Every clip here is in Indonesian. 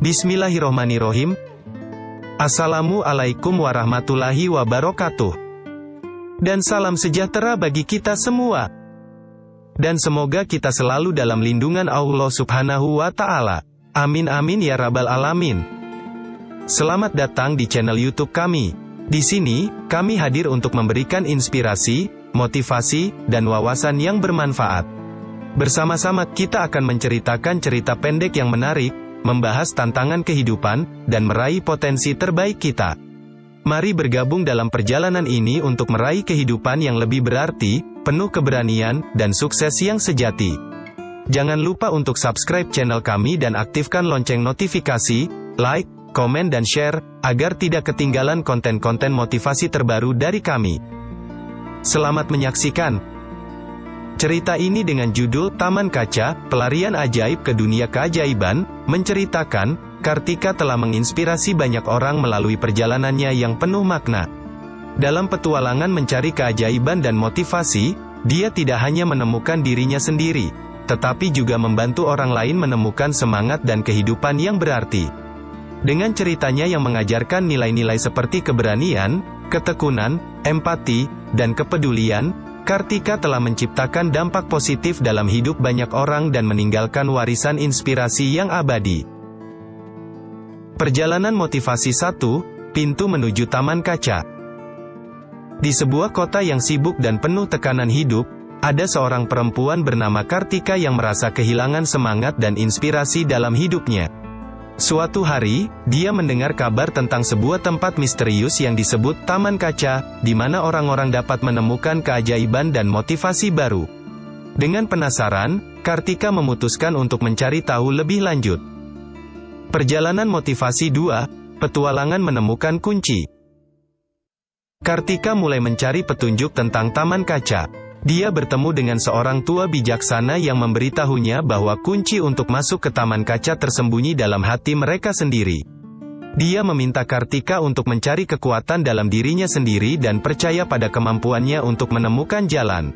Bismillahirrohmanirrohim. Assalamualaikum warahmatullahi wabarakatuh. Dan salam sejahtera bagi kita semua. Dan semoga kita selalu dalam lindungan Allah Subhanahu wa Ta'ala. Amin amin ya rabbal alamin. Selamat datang di channel YouTube kami. Di sini, kami hadir untuk memberikan inspirasi, motivasi, dan wawasan yang bermanfaat. Bersama-sama kita akan menceritakan cerita pendek yang menarik, membahas tantangan kehidupan, dan meraih potensi terbaik kita. Mari bergabung dalam perjalanan ini untuk meraih kehidupan yang lebih berarti, penuh keberanian, dan sukses yang sejati. Jangan lupa untuk subscribe channel kami dan aktifkan lonceng notifikasi, like, komen dan share, agar tidak ketinggalan konten-konten motivasi terbaru dari kami. Selamat menyaksikan. Cerita ini dengan judul Taman Kaca, Pelarian Ajaib ke Dunia Keajaiban, menceritakan, Kartika telah menginspirasi banyak orang melalui perjalanannya yang penuh makna. Dalam petualangan mencari keajaiban dan motivasi, dia tidak hanya menemukan dirinya sendiri, tetapi juga membantu orang lain menemukan semangat dan kehidupan yang berarti. Dengan ceritanya yang mengajarkan nilai-nilai seperti keberanian, ketekunan, empati, dan kepedulian, Kartika telah menciptakan dampak positif dalam hidup banyak orang dan meninggalkan warisan inspirasi yang abadi. Perjalanan motivasi 1, pintu menuju Taman Kaca. Di sebuah kota yang sibuk dan penuh tekanan hidup, ada seorang perempuan bernama Kartika yang merasa kehilangan semangat dan inspirasi dalam hidupnya. Suatu hari, dia mendengar kabar tentang sebuah tempat misterius yang disebut Taman Kaca, di mana orang-orang dapat menemukan keajaiban dan motivasi baru. Dengan penasaran, Kartika memutuskan untuk mencari tahu lebih lanjut. Perjalanan motivasi 2, petualangan menemukan kunci. Kartika mulai mencari petunjuk tentang Taman Kaca. Dia bertemu dengan seorang tua bijaksana yang memberitahunya bahwa kunci untuk masuk ke Taman Kaca tersembunyi dalam hati mereka sendiri. Dia meminta Kartika untuk mencari kekuatan dalam dirinya sendiri dan percaya pada kemampuannya untuk menemukan jalan.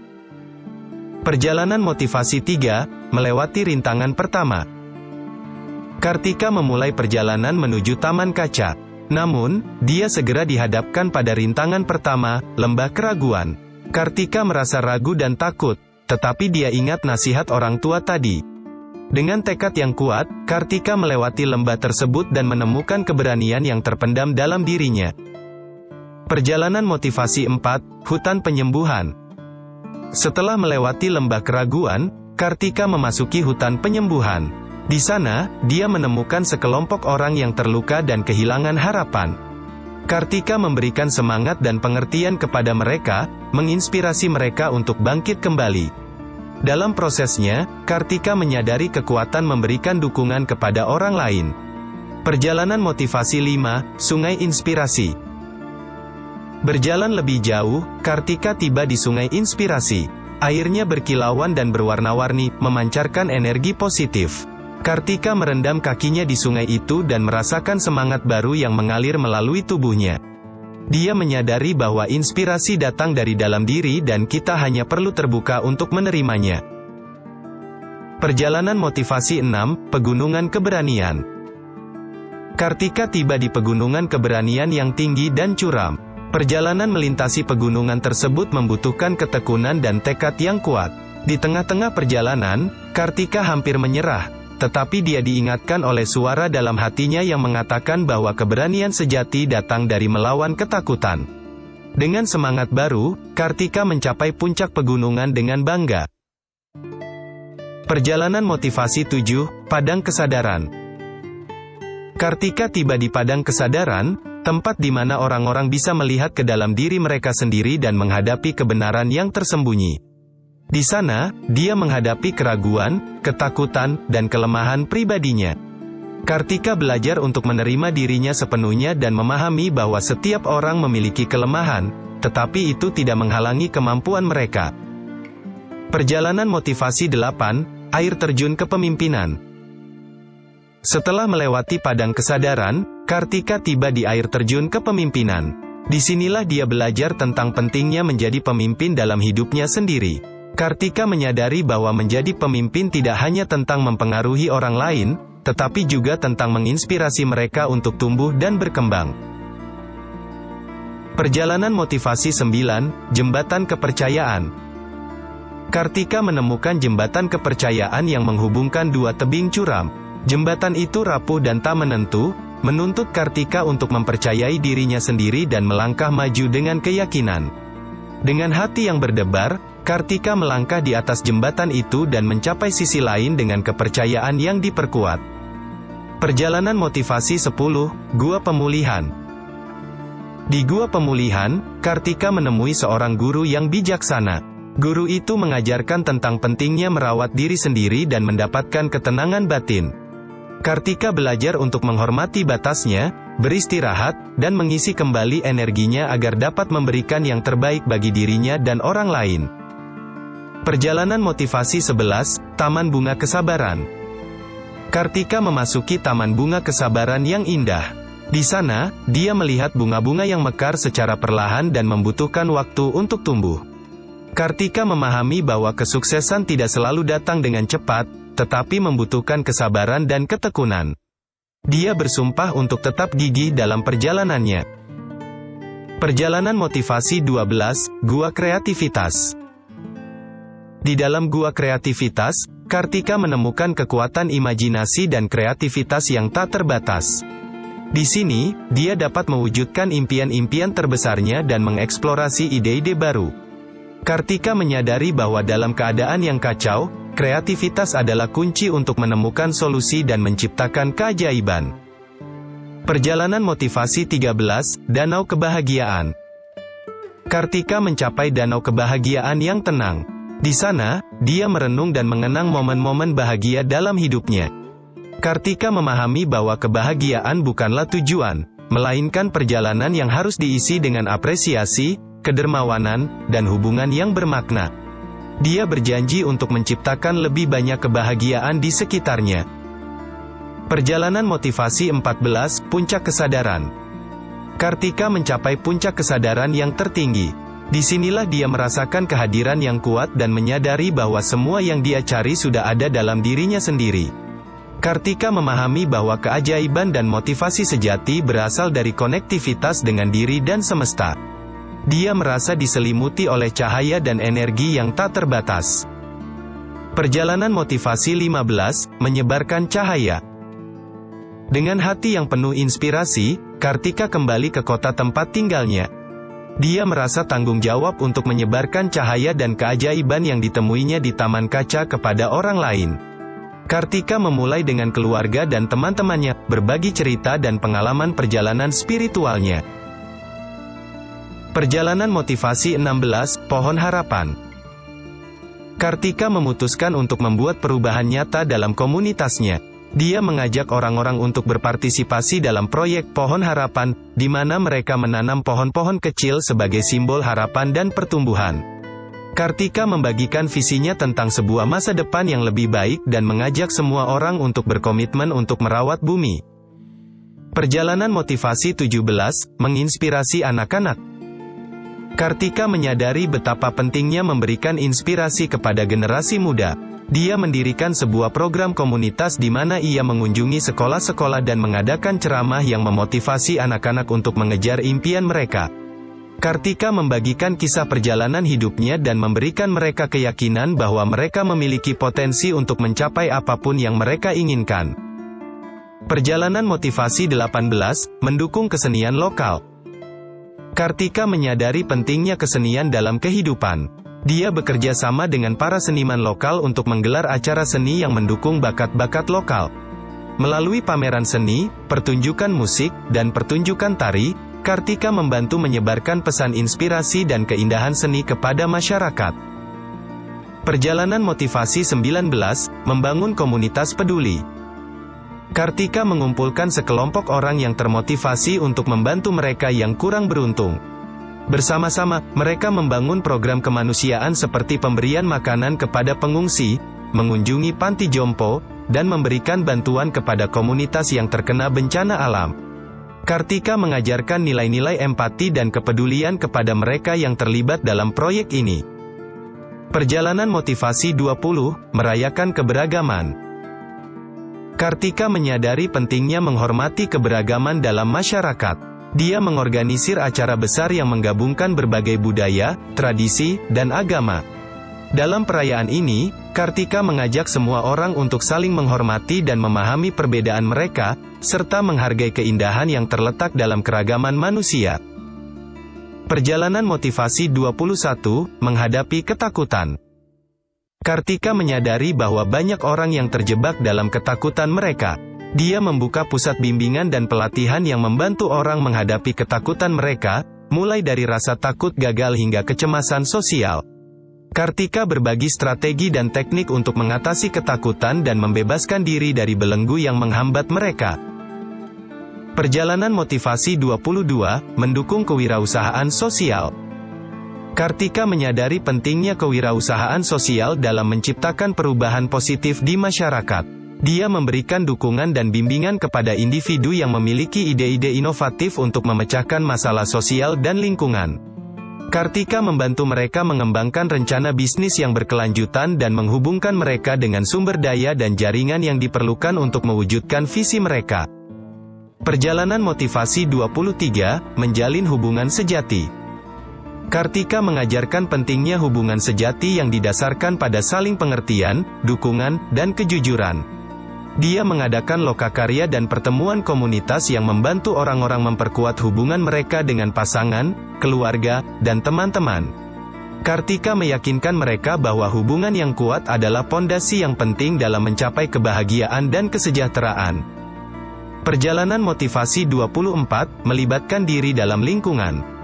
Perjalanan motivasi 3, melewati rintangan pertama. Kartika memulai perjalanan menuju Taman Kaca. Namun, dia segera dihadapkan pada rintangan pertama, lembah keraguan. Kartika merasa ragu dan takut, tetapi dia ingat nasihat orang tua tadi. Dengan tekad yang kuat, Kartika melewati lembah tersebut dan menemukan keberanian yang terpendam dalam dirinya. Perjalanan motivasi 4, hutan penyembuhan. Setelah melewati lembah keraguan, Kartika memasuki hutan penyembuhan. Di sana, dia menemukan sekelompok orang yang terluka dan kehilangan harapan. Kartika memberikan semangat dan pengertian kepada mereka, menginspirasi mereka untuk bangkit kembali. Dalam prosesnya, Kartika menyadari kekuatan memberikan dukungan kepada orang lain. Perjalanan motivasi 5, Sungai Inspirasi. Berjalan lebih jauh, Kartika tiba di Sungai Inspirasi. Airnya berkilauan dan berwarna-warni, memancarkan energi positif. Kartika merendam kakinya di sungai itu dan merasakan semangat baru yang mengalir melalui tubuhnya. Dia menyadari bahwa inspirasi datang dari dalam diri dan kita hanya perlu terbuka untuk menerimanya. Perjalanan motivasi 6, Pegunungan Keberanian. Kartika tiba di Pegunungan Keberanian yang tinggi dan curam. Perjalanan melintasi pegunungan tersebut membutuhkan ketekunan dan tekad yang kuat. Di tengah-tengah perjalanan, Kartika hampir menyerah. Tetapi dia diingatkan oleh suara dalam hatinya yang mengatakan bahwa keberanian sejati datang dari melawan ketakutan. Dengan semangat baru, Kartika mencapai puncak pegunungan dengan bangga. Perjalanan motivasi 7, Padang Kesadaran. Kartika tiba di Padang Kesadaran, tempat di mana orang-orang bisa melihat ke dalam diri mereka sendiri dan menghadapi kebenaran yang tersembunyi. Di sana, dia menghadapi keraguan, ketakutan, dan kelemahan pribadinya. Kartika belajar untuk menerima dirinya sepenuhnya dan memahami bahwa setiap orang memiliki kelemahan, tetapi itu tidak menghalangi kemampuan mereka. Perjalanan motivasi 8, Air Terjun Kepemimpinan. Setelah melewati Padang Kesadaran, Kartika tiba di Air Terjun Kepemimpinan. Disinilah dia belajar tentang pentingnya menjadi pemimpin dalam hidupnya sendiri. Kartika menyadari bahwa menjadi pemimpin tidak hanya tentang mempengaruhi orang lain, tetapi juga tentang menginspirasi mereka untuk tumbuh dan berkembang. Perjalanan motivasi 9, Jembatan Kepercayaan. Kartika menemukan jembatan kepercayaan yang menghubungkan dua tebing curam. Jembatan itu rapuh dan tak menentu, menuntut Kartika untuk mempercayai dirinya sendiri dan melangkah maju dengan keyakinan. Dengan hati yang berdebar, Kartika melangkah di atas jembatan itu dan mencapai sisi lain dengan kepercayaan yang diperkuat. Perjalanan motivasi 10, Gua Pemulihan. Di Gua Pemulihan, Kartika menemui seorang guru yang bijaksana. Guru itu mengajarkan tentang pentingnya merawat diri sendiri dan mendapatkan ketenangan batin. Kartika belajar untuk menghormati batasnya, beristirahat, dan mengisi kembali energinya agar dapat memberikan yang terbaik bagi dirinya dan orang lain. Perjalanan motivasi 11, Taman Bunga Kesabaran. Kartika memasuki Taman Bunga Kesabaran yang indah. Di sana, dia melihat bunga-bunga yang mekar secara perlahan dan membutuhkan waktu untuk tumbuh. Kartika memahami bahwa kesuksesan tidak selalu datang dengan cepat, tetapi membutuhkan kesabaran dan ketekunan. Dia bersumpah untuk tetap gigih dalam perjalanannya. Perjalanan motivasi 12, Gua Kreativitas. Di dalam Gua Kreativitas, Kartika menemukan kekuatan imajinasi dan kreativitas yang tak terbatas. Di sini, dia dapat mewujudkan impian-impian terbesarnya dan mengeksplorasi ide-ide baru. Kartika menyadari bahwa dalam keadaan yang kacau, kreativitas adalah kunci untuk menemukan solusi dan menciptakan keajaiban. Perjalanan motivasi 13, Danau Kebahagiaan. Kartika mencapai danau kebahagiaan yang tenang. Di sana, dia merenung dan mengenang momen-momen bahagia dalam hidupnya. Kartika memahami bahwa kebahagiaan bukanlah tujuan, melainkan perjalanan yang harus diisi dengan apresiasi, kedermawanan, dan hubungan yang bermakna. Dia berjanji untuk menciptakan lebih banyak kebahagiaan di sekitarnya. Perjalanan motivasi 14, Puncak Kesadaran. Kartika mencapai puncak kesadaran yang tertinggi. Disinilah dia merasakan kehadiran yang kuat dan menyadari bahwa semua yang dia cari sudah ada dalam dirinya sendiri. Kartika memahami bahwa keajaiban dan motivasi sejati berasal dari konektivitas dengan diri dan semesta. Dia merasa diselimuti oleh cahaya dan energi yang tak terbatas. Perjalanan motivasi 15, Menyebarkan Cahaya. Dengan hati yang penuh inspirasi, Kartika kembali ke kota tempat tinggalnya. Dia merasa tanggung jawab untuk menyebarkan cahaya dan keajaiban yang ditemuinya di Taman Kaca kepada orang lain. Kartika memulai dengan keluarga dan teman-temannya, berbagi cerita dan pengalaman perjalanan spiritualnya. Perjalanan motivasi 16, Pohon Harapan. Kartika memutuskan untuk membuat perubahan nyata dalam komunitasnya. Dia mengajak orang-orang untuk berpartisipasi dalam proyek Pohon Harapan, di mana mereka menanam pohon-pohon kecil sebagai simbol harapan dan pertumbuhan. Kartika membagikan visinya tentang sebuah masa depan yang lebih baik dan mengajak semua orang untuk berkomitmen untuk merawat bumi. Perjalanan motivasi 17, Menginspirasi Anak-anak. Kartika menyadari betapa pentingnya memberikan inspirasi kepada generasi muda. Dia mendirikan sebuah program komunitas di mana ia mengunjungi sekolah-sekolah dan mengadakan ceramah yang memotivasi anak-anak untuk mengejar impian mereka. Kartika membagikan kisah perjalanan hidupnya dan memberikan mereka keyakinan bahwa mereka memiliki potensi untuk mencapai apapun yang mereka inginkan. Perjalanan motivasi 18, Mendukung Kesenian Lokal. Kartika menyadari pentingnya kesenian dalam kehidupan. Dia bekerja sama dengan para seniman lokal untuk menggelar acara seni yang mendukung bakat-bakat lokal. Melalui pameran seni, pertunjukan musik, dan pertunjukan tari, Kartika membantu menyebarkan pesan inspirasi dan keindahan seni kepada masyarakat. Perjalanan motivasi 19, Membangun Komunitas Peduli. Kartika mengumpulkan sekelompok orang yang termotivasi untuk membantu mereka yang kurang beruntung. Bersama-sama, mereka membangun program kemanusiaan seperti pemberian makanan kepada pengungsi, mengunjungi panti jompo, dan memberikan bantuan kepada komunitas yang terkena bencana alam. Kartika mengajarkan nilai-nilai empati dan kepedulian kepada mereka yang terlibat dalam proyek ini. Perjalanan motivasi 20, Merayakan Keberagaman. Kartika menyadari pentingnya menghormati keberagaman dalam masyarakat. Dia mengorganisir acara besar yang menggabungkan berbagai budaya, tradisi, dan agama. Dalam perayaan ini, Kartika mengajak semua orang untuk saling menghormati dan memahami perbedaan mereka, serta menghargai keindahan yang terletak dalam keragaman manusia. Perjalanan motivasi 21, menghadapi ketakutan. Kartika menyadari bahwa banyak orang yang terjebak dalam ketakutan mereka. Dia membuka pusat bimbingan dan pelatihan yang membantu orang menghadapi ketakutan mereka, mulai dari rasa takut gagal hingga kecemasan sosial. Kartika berbagi strategi dan teknik untuk mengatasi ketakutan dan membebaskan diri dari belenggu yang menghambat mereka. Perjalanan motivasi 22, mendukung kewirausahaan sosial. Kartika menyadari pentingnya kewirausahaan sosial dalam menciptakan perubahan positif di masyarakat. Dia memberikan dukungan dan bimbingan kepada individu yang memiliki ide-ide inovatif untuk memecahkan masalah sosial dan lingkungan. Kartika membantu mereka mengembangkan rencana bisnis yang berkelanjutan dan menghubungkan mereka dengan sumber daya dan jaringan yang diperlukan untuk mewujudkan visi mereka. Perjalanan motivasi 23, menjalin hubungan sejati. Kartika mengajarkan pentingnya hubungan sejati yang didasarkan pada saling pengertian, dukungan, dan kejujuran. Dia mengadakan lokakarya dan pertemuan komunitas yang membantu orang-orang memperkuat hubungan mereka dengan pasangan, keluarga, dan teman-teman. Kartika meyakinkan mereka bahwa hubungan yang kuat adalah pondasi yang penting dalam mencapai kebahagiaan dan kesejahteraan. Perjalanan motivasi 24, melibatkan diri dalam lingkungan.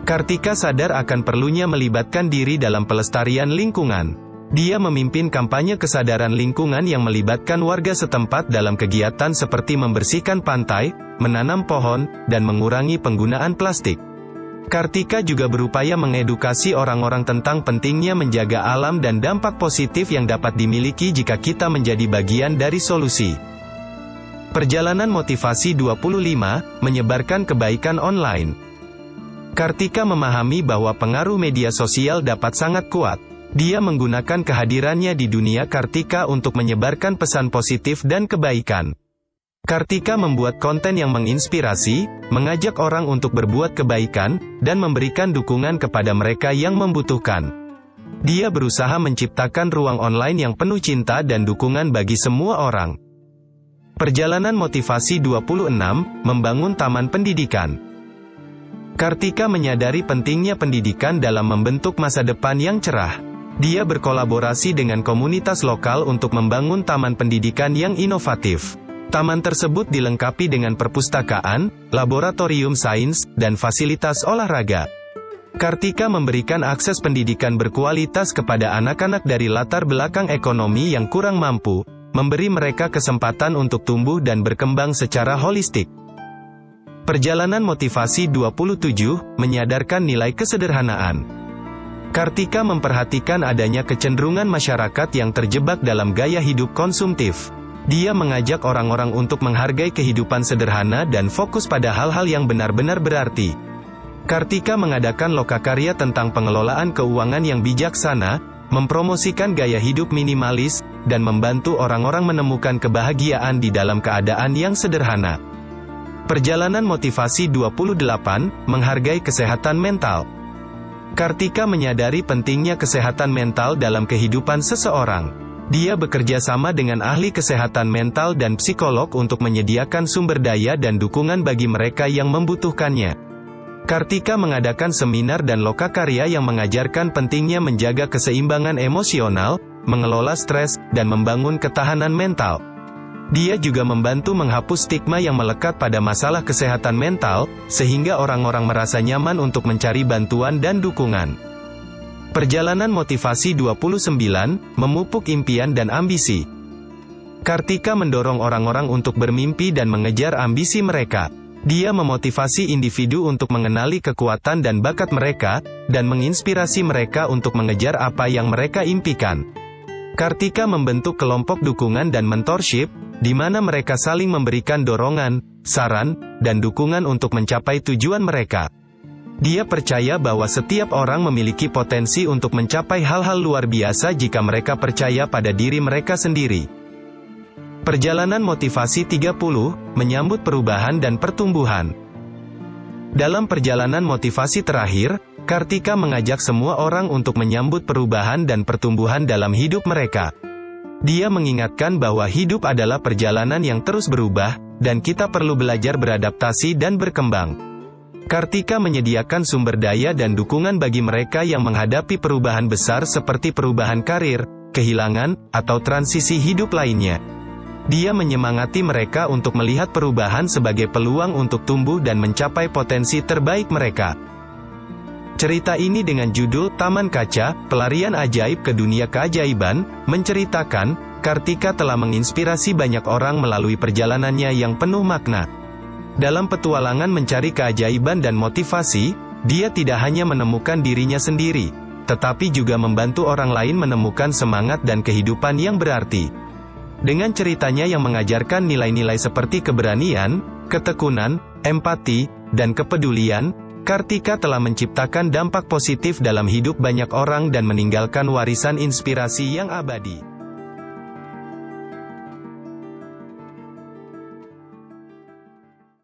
Kartika sadar akan perlunya melibatkan diri dalam pelestarian lingkungan. Dia memimpin kampanye kesadaran lingkungan yang melibatkan warga setempat dalam kegiatan seperti membersihkan pantai, menanam pohon, dan mengurangi penggunaan plastik. Kartika juga berupaya mengedukasi orang-orang tentang pentingnya menjaga alam dan dampak positif yang dapat dimiliki jika kita menjadi bagian dari solusi. Perjalanan motivasi 25, menyebarkan kebaikan online. Kartika memahami bahwa pengaruh media sosial dapat sangat kuat. Dia menggunakan kehadirannya di dunia Kartika untuk menyebarkan pesan positif dan kebaikan. Kartika membuat konten yang menginspirasi, mengajak orang untuk berbuat kebaikan, dan memberikan dukungan kepada mereka yang membutuhkan. Dia berusaha menciptakan ruang online yang penuh cinta dan dukungan bagi semua orang. Perjalanan motivasi 26, membangun taman pendidikan. Kartika menyadari pentingnya pendidikan dalam membentuk masa depan yang cerah. Dia berkolaborasi dengan komunitas lokal untuk membangun taman pendidikan yang inovatif. Taman tersebut dilengkapi dengan perpustakaan, laboratorium sains, dan fasilitas olahraga. Kartika memberikan akses pendidikan berkualitas kepada anak-anak dari latar belakang ekonomi yang kurang mampu, memberi mereka kesempatan untuk tumbuh dan berkembang secara holistik. Perjalanan motivasi 27, menyadarkan nilai kesederhanaan. Kartika memperhatikan adanya kecenderungan masyarakat yang terjebak dalam gaya hidup konsumtif. Dia mengajak orang-orang untuk menghargai kehidupan sederhana dan fokus pada hal-hal yang benar-benar berarti. Kartika mengadakan lokakarya tentang pengelolaan keuangan yang bijaksana, mempromosikan gaya hidup minimalis, dan membantu orang-orang menemukan kebahagiaan di dalam keadaan yang sederhana. Perjalanan motivasi 28, menghargai kesehatan mental. Kartika menyadari pentingnya kesehatan mental dalam kehidupan seseorang. Dia bekerja sama dengan ahli kesehatan mental dan psikolog untuk menyediakan sumber daya dan dukungan bagi mereka yang membutuhkannya. Kartika mengadakan seminar dan lokakarya yang mengajarkan pentingnya menjaga keseimbangan emosional, mengelola stres, dan membangun ketahanan mental. Dia juga membantu menghapus stigma yang melekat pada masalah kesehatan mental, sehingga orang-orang merasa nyaman untuk mencari bantuan dan dukungan. Perjalanan motivasi 29, memupuk impian dan ambisi. Kartika mendorong orang-orang untuk bermimpi dan mengejar ambisi mereka. Dia memotivasi individu untuk mengenali kekuatan dan bakat mereka, dan menginspirasi mereka untuk mengejar apa yang mereka impikan. Kartika membentuk kelompok dukungan dan mentorship, di mana mereka saling memberikan dorongan, saran, dan dukungan untuk mencapai tujuan mereka. Dia percaya bahwa setiap orang memiliki potensi untuk mencapai hal-hal luar biasa jika mereka percaya pada diri mereka sendiri. Perjalanan motivasi 30, menyambut perubahan dan pertumbuhan. Dalam perjalanan motivasi terakhir, Kartika mengajak semua orang untuk menyambut perubahan dan pertumbuhan dalam hidup mereka. Dia mengingatkan bahwa hidup adalah perjalanan yang terus berubah, dan kita perlu belajar beradaptasi dan berkembang. Kartika menyediakan sumber daya dan dukungan bagi mereka yang menghadapi perubahan besar seperti perubahan karir, kehilangan, atau transisi hidup lainnya. Dia menyemangati mereka untuk melihat perubahan sebagai peluang untuk tumbuh dan mencapai potensi terbaik mereka. Cerita ini dengan judul Taman Kaca, Pelarian Ajaib ke Dunia Keajaiban, menceritakan, Kartika telah menginspirasi banyak orang melalui perjalanannya yang penuh makna. Dalam petualangan mencari keajaiban dan motivasi, dia tidak hanya menemukan dirinya sendiri, tetapi juga membantu orang lain menemukan semangat dan kehidupan yang berarti. Dengan ceritanya yang mengajarkan nilai-nilai seperti keberanian, ketekunan, empati, dan kepedulian, Kartika telah menciptakan dampak positif dalam hidup banyak orang dan meninggalkan warisan inspirasi yang abadi.